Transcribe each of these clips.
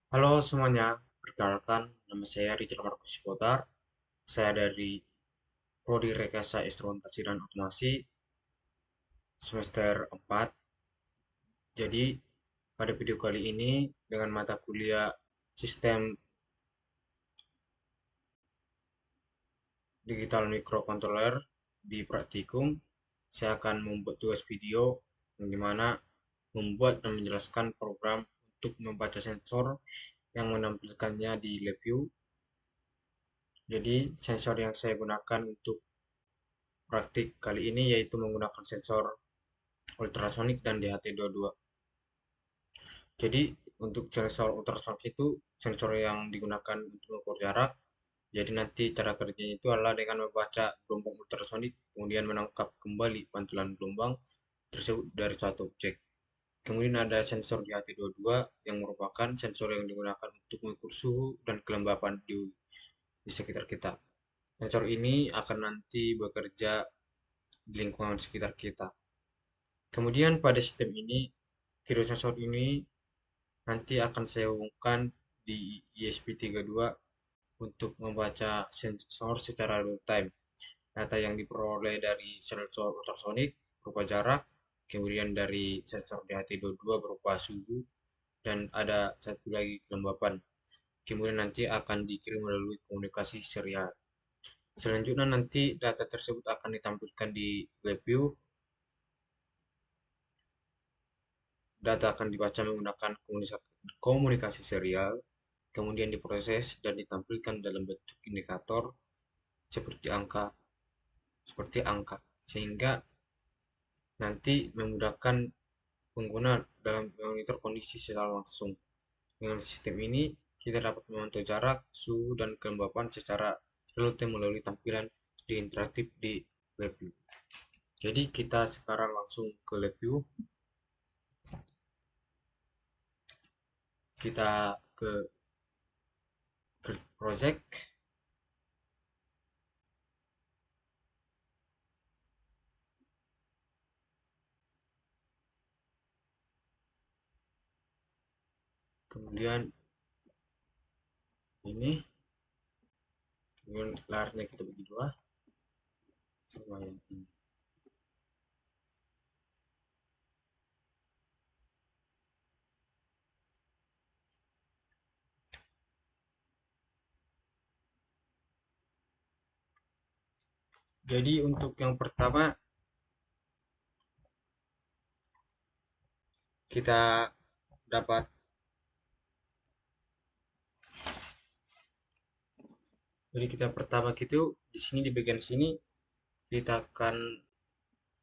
Halo semuanya, perkenalkan nama saya Rijal Markus Potar. Saya dari Prodi Rekayasa Instrumentasi dan Otomasi semester 4. Jadi, pada video kali ini dengan mata kuliah Sistem Digital Microcontroller di praktikum, saya akan membuat tugas video yang dimana membuat dan menjelaskan program untuk membaca sensor yang menampilkannya di LabVIEW. Jadi, sensor yang saya gunakan untuk praktik kali ini yaitu menggunakan sensor ultrasonik dan DHT22. Jadi untuk sensor ultrasonik itu sensor yang digunakan untuk mengukur jarak. Jadi nanti cara kerjanya itu adalah dengan membaca gelombang ultrasonik, kemudian menangkap kembali pantulan gelombang tersebut dari suatu objek. Kemudian ada sensor DHT22 yang merupakan sensor yang digunakan untuk mengukur suhu dan kelembapan di sekitar kita. Sensor ini akan nanti bekerja di lingkungan sekitar kita. Kemudian pada sistem ini, sensor ini nanti akan saya hubungkan di ESP32 untuk membaca sensor secara real time. Data yang diperoleh dari sensor ultrasonik berupa jarak, kemudian dari sensor DHT22 berupa suhu, dan ada satu lagi kelembapan. Kemudian nanti akan dikirim melalui komunikasi serial. Selanjutnya nanti data tersebut akan ditampilkan di WebView. Data akan dibaca menggunakan komunikasi serial, kemudian diproses dan ditampilkan dalam bentuk indikator seperti angka, sehingga nanti memudahkan pengguna dalam memonitor kondisi secara langsung. Dengan sistem ini, kita dapat memantau jarak, suhu, dan kelembapan secara real time melalui tampilan di interaktif di LabVIEW. Jadi kita sekarang langsung ke LabVIEW. Kita ke Create Project. Kemudian ini, kemudian layarnya kita bagi dua sama yang ini. Jadi untuk yang pertama kita dapat jadi kita pertama gitu di sini di bagian sini kita akan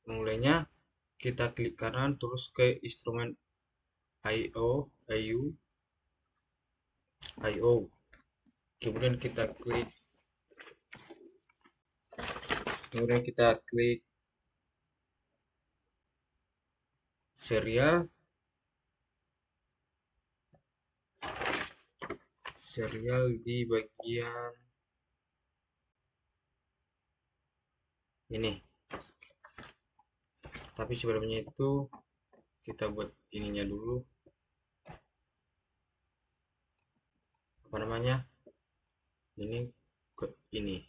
memulainya, kita klik kanan terus ke instrumen IO IU IO, kemudian kita klik serial di bagian ini. Tapi sebelumnya itu kita buat ininya dulu, apa namanya, ini ke ini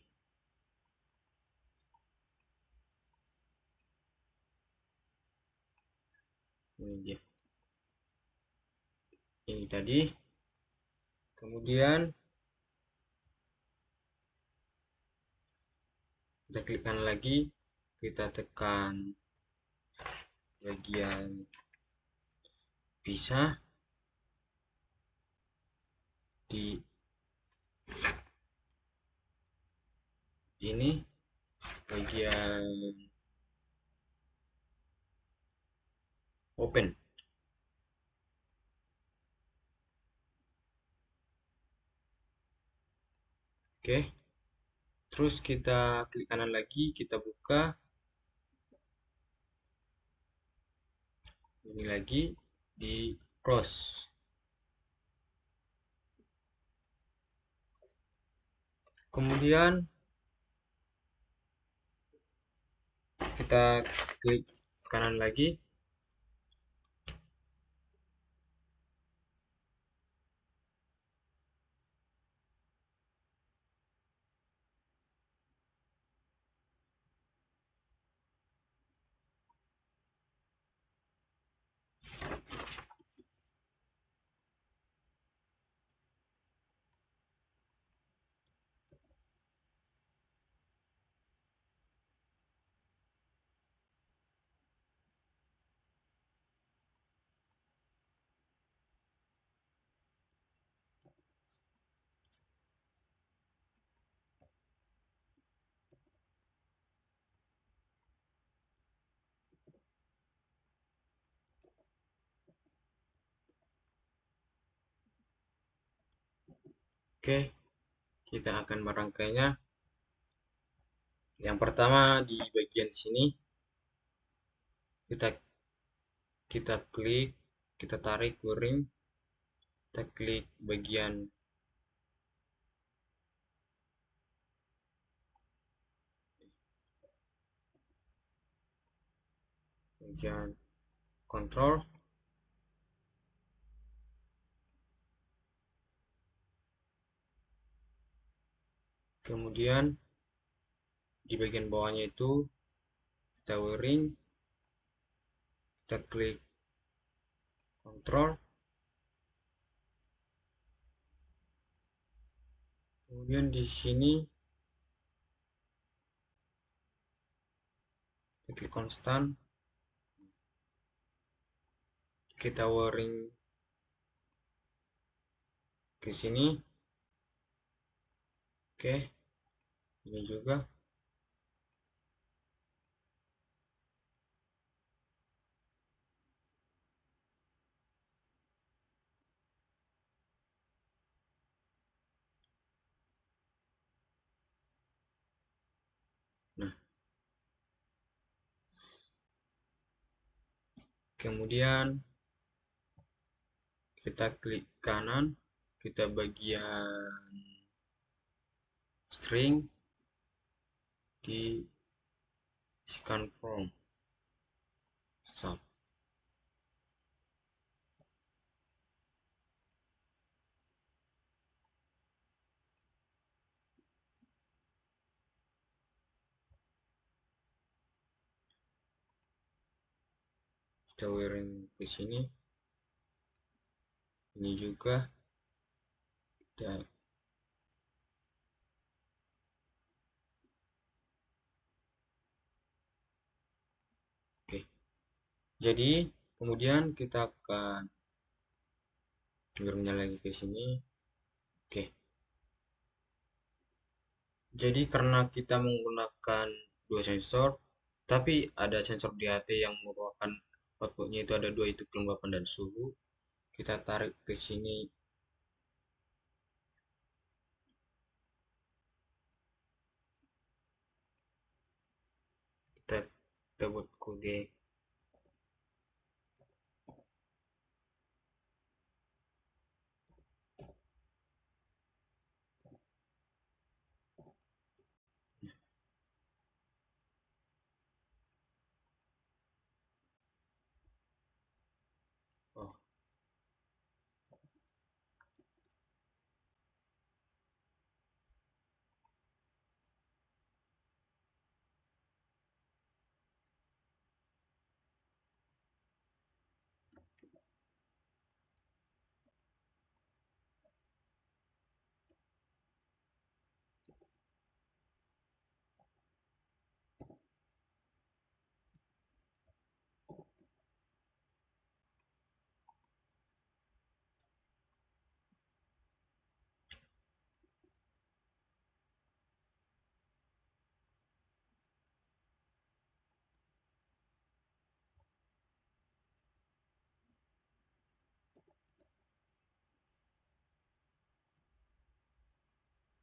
dia, ini tadi. Kemudian kita klik kanan lagi, kita tekan bagian pisah di ini bagian open. Oke, terus kita klik kanan lagi, kita buka ini lagi di close. Kemudian kita klik kanan lagi, Oke, kita akan merangkainya. Yang pertama di bagian sini kita kita klik, kita tarik ke ring, kita klik bagian kontrol. Kemudian di bagian bawahnya itu kita ring, kita klik kontrol. Kemudian di sini kita klik konstan, kita ring ke sini. Oke, ini juga. Nah, kemudian kita klik kanan, kita bagian string di scan from sub. Kita ring ke sini. Ini juga kita oke. Jadi kemudian kita akan wiringnya lagi ke sini. Oke. Jadi karena kita menggunakan dua sensor, tapi ada sensor DHT yang merupakan outputnya itu ada dua, itu kelembapan dan suhu. Kita tarik ke sini. Kita buat kode. Oh,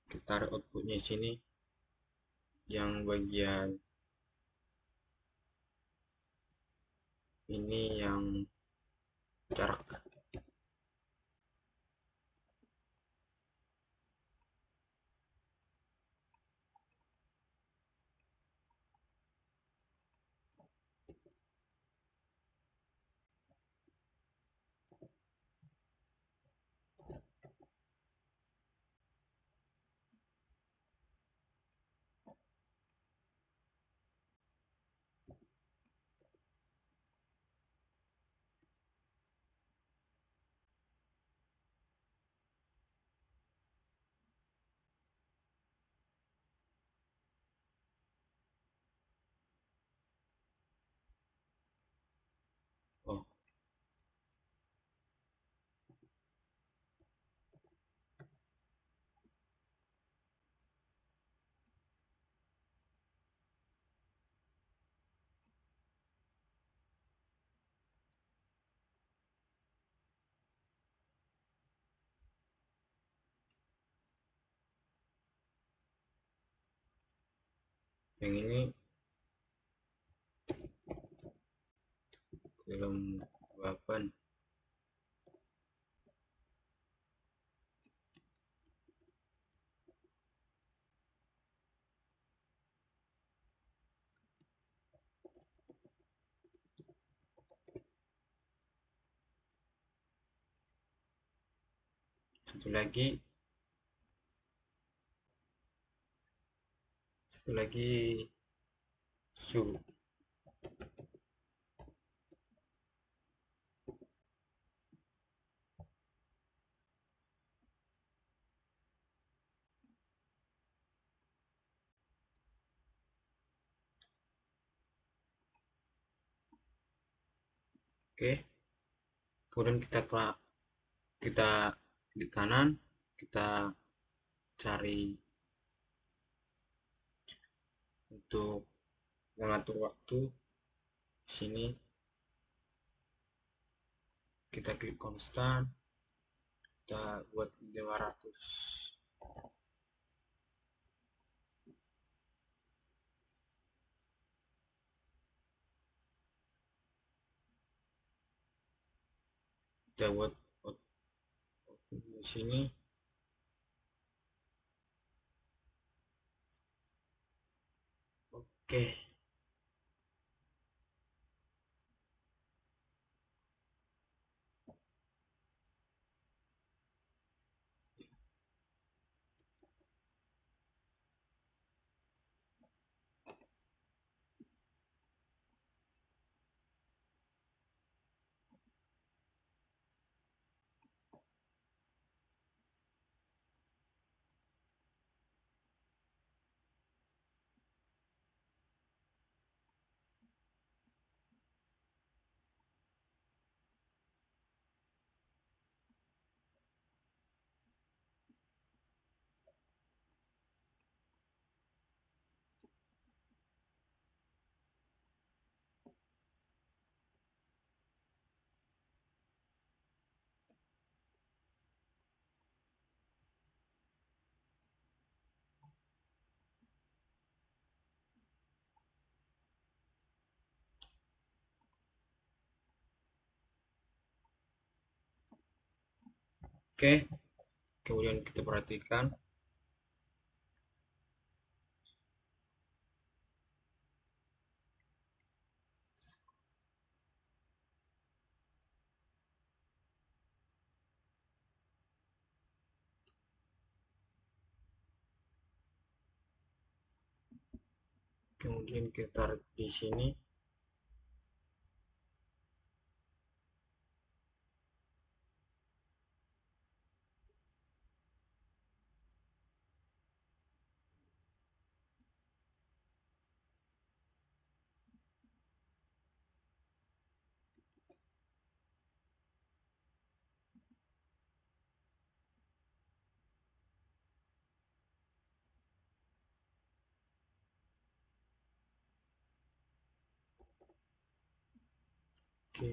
kita tarik outputnya sini. Yang bagian ini yang jarak. Yang ini film Bapan. Satu lagi Su. Oke, kemudian kita klik kanan, kita cari untuk mengatur waktu. Sini kita klik konstan, kita buat 500. Kita buat di sini. Oke, oke. Kemudian kita perhatikan. Kemudian kita tarik di sini. Oke.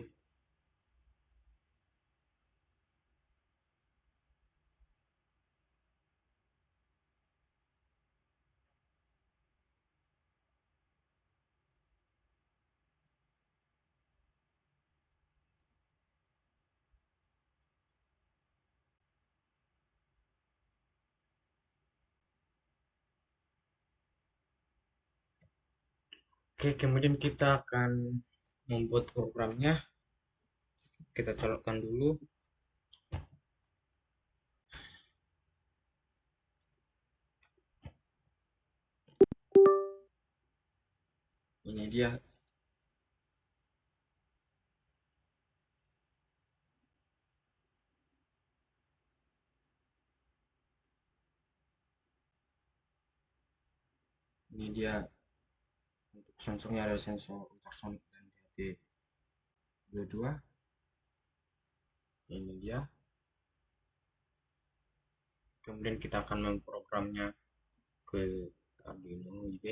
Oke, kemudian kita akan membuat programnya. Kita colokkan dulu. Ini dia. Ini dia, untuk sensornya ada sensor ultrasonic dan DHT22. Ini dia. Kemudian kita akan memprogramnya ke Arduino IB.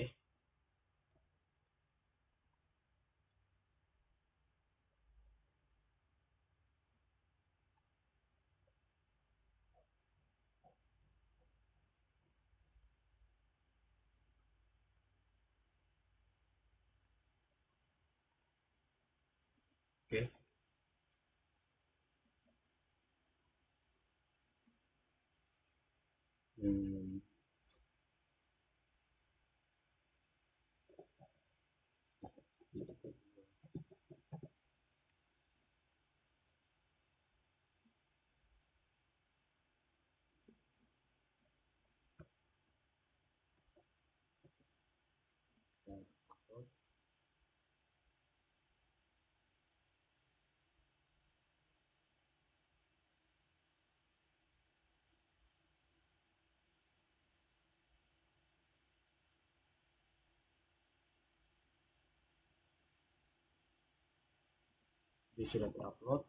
Hmm, Ini sudah terupload.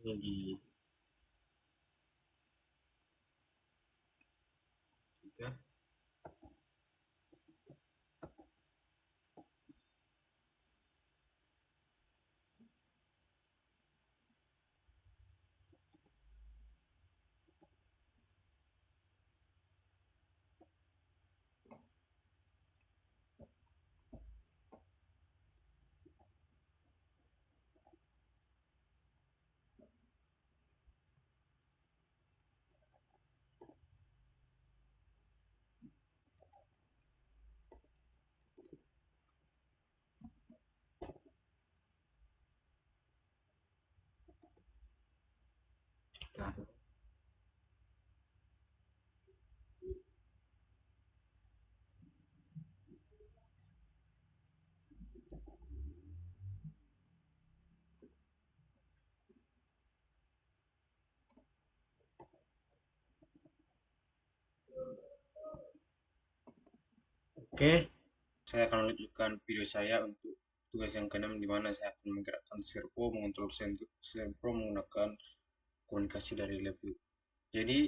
Ini di tiga. Taruh. Oke, saya akan lanjutkan video saya untuk tugas yang keenam di mana saya akan menggerakkan servo, mengontrol servo menggunakan komunikasi dari LabVIEW. Jadi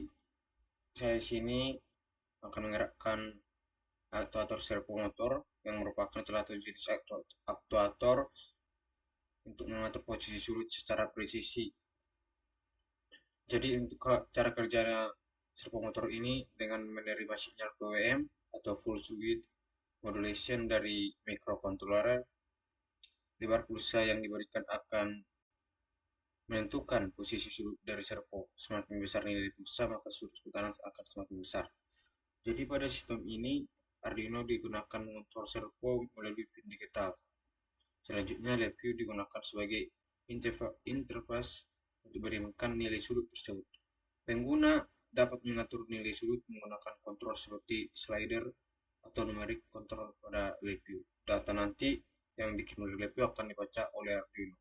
saya di sini akan menggerakkan aktuator servo motor yang merupakan salah satu jenis aktuator untuk mengatur posisi surut secara presisi. Jadi untuk cara kerjanya servo motor ini dengan menerima sinyal PWM atau full width modulation dari microcontroller, lebar pulsa yang diberikan akan menentukan posisi sudut dari servo. Semakin besar nilai pulsa, maka sudut putaran akan semakin besar. Jadi pada sistem ini, Arduino digunakan mengontrol servo melalui pin digital. Selanjutnya, LabVIEW digunakan sebagai interface untuk mengirimkan nilai sudut tersebut. Pengguna dapat mengatur nilai sudut menggunakan kontrol seperti slider atau numerik kontrol pada LabVIEW. Data nanti yang dikirim oleh LabVIEW akan dibaca oleh Arduino.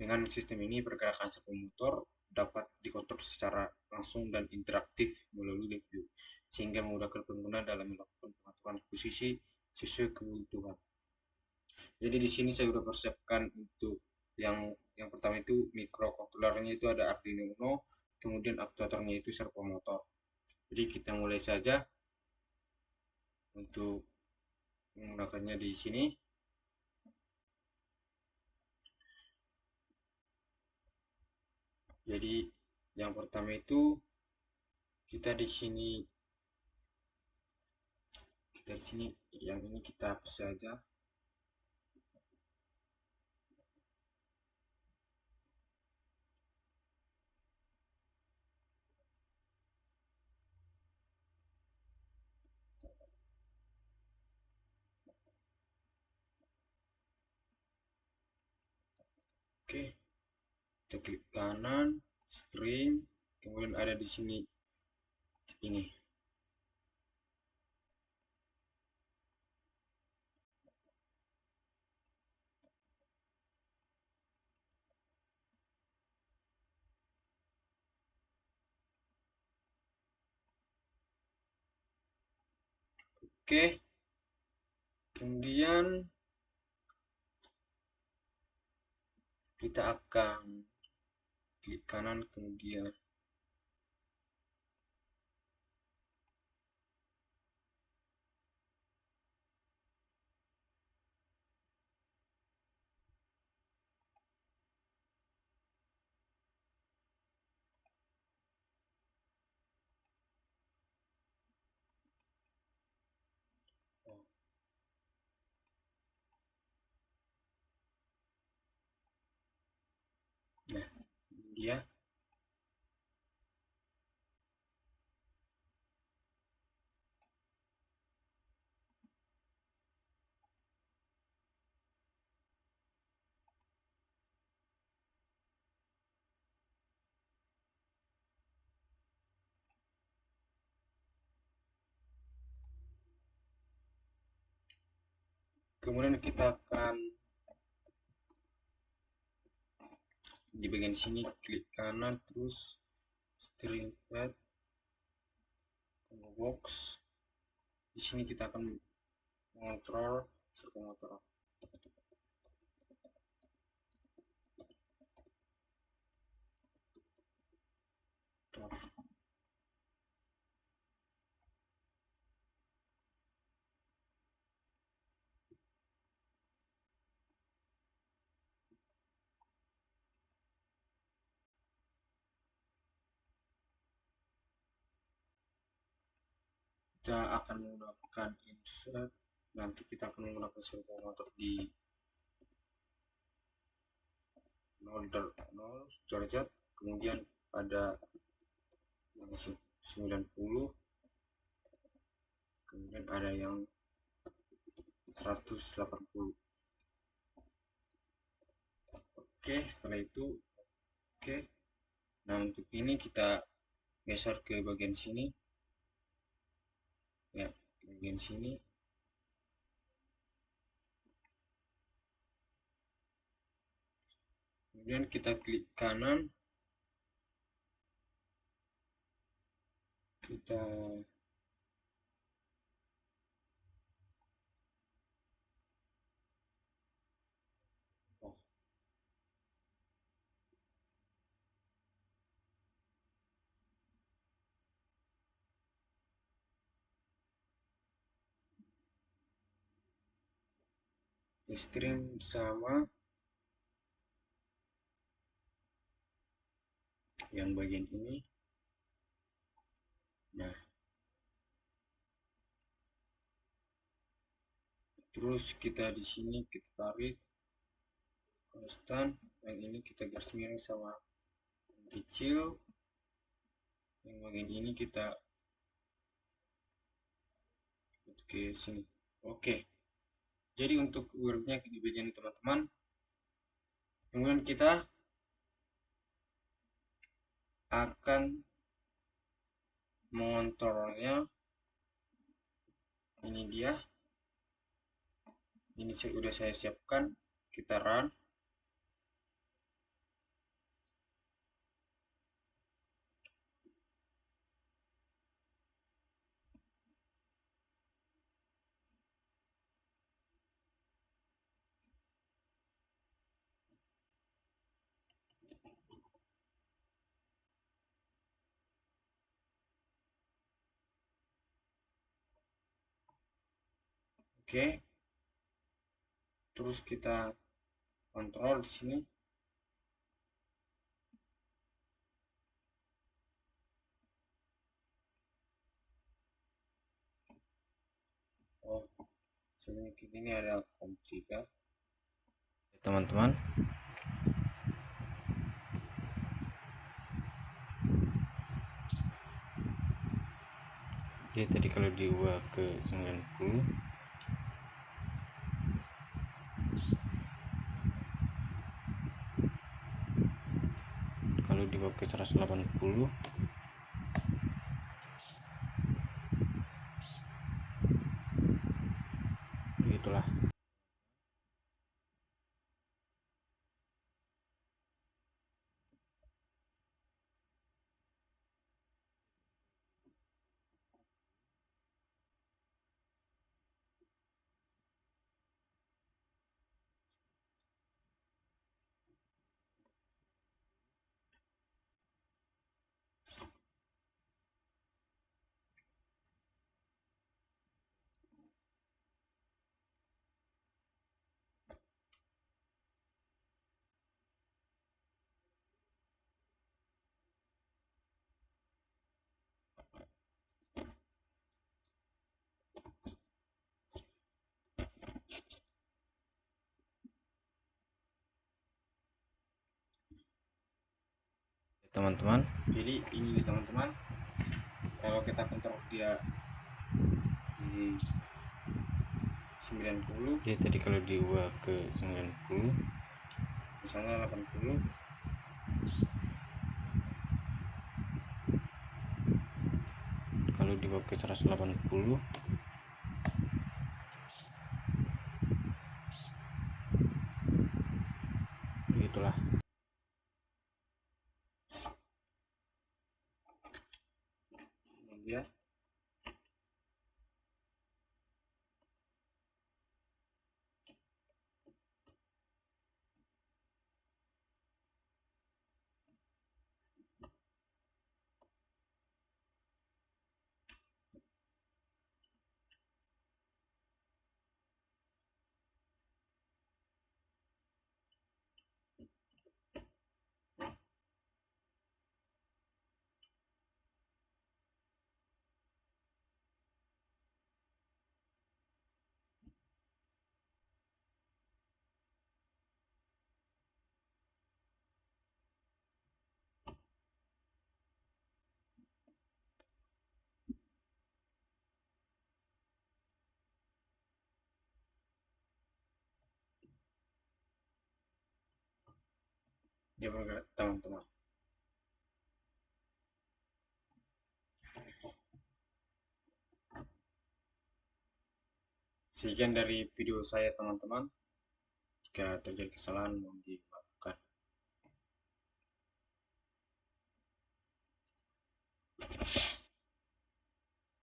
Dengan sistem ini, pergerakan servo motor dapat dikontrol secara langsung dan interaktif melalui LabVIEW, sehingga memudahkan pengguna dalam melakukan pengaturan posisi sesuai kebutuhan. Jadi di sini saya sudah persiapkan untuk yang pertama itu microcontrollernya itu ada Arduino Uno, kemudian aktuatornya itu servo motor. Jadi kita mulai saja untuk menggunakannya di sini. Jadi yang pertama itu kita di sini yang ini kita hapus saja. Oke, kita klik kanan, stream, kemudian ada di sini ini. Oke, kemudian kita akan klik kanan kemudian dia. Kemudian kita akan di bagian sini klik kanan, terus string pad combo box. Di sini kita akan mengontrol servo motor. Kita akan menggunakan insert, nanti kita akan menggunakan servo motor di 0 derajat, kemudian pada yang 90, kemudian ada yang 180. Oke, setelah itu oke. Nah, untuk ini kita geser ke bagian sini ya, bagian sini. Kemudian kita klik kanan, kita string sama yang bagian ini. Nah, terus kita di sini kita tarik konstan, yang ini kita garis miring sama yang kecil, yang bagian ini kita ke sini. Oke, jadi untuk wordnya di bagian teman-teman. Kemudian kita akan mengontrolnya. Ini dia, ini sudah saya siapkan. Kita run. Oke, terus kita kontrol di sini. Oh, sedikit ini ada COM3 teman-teman. Jadi tadi kalau diubah ke 90, kalau diubah ke 180, begitulah. teman-teman. Jadi ini teman-teman, kalau kita kontrol dia di 90, Jadi tadi kalau diubah ke 90, misalnya 80, kalau diubah ke 180, begitulah. dia bergerak teman-teman. Sekian dari video saya teman-teman. Jika terjadi kesalahan mohon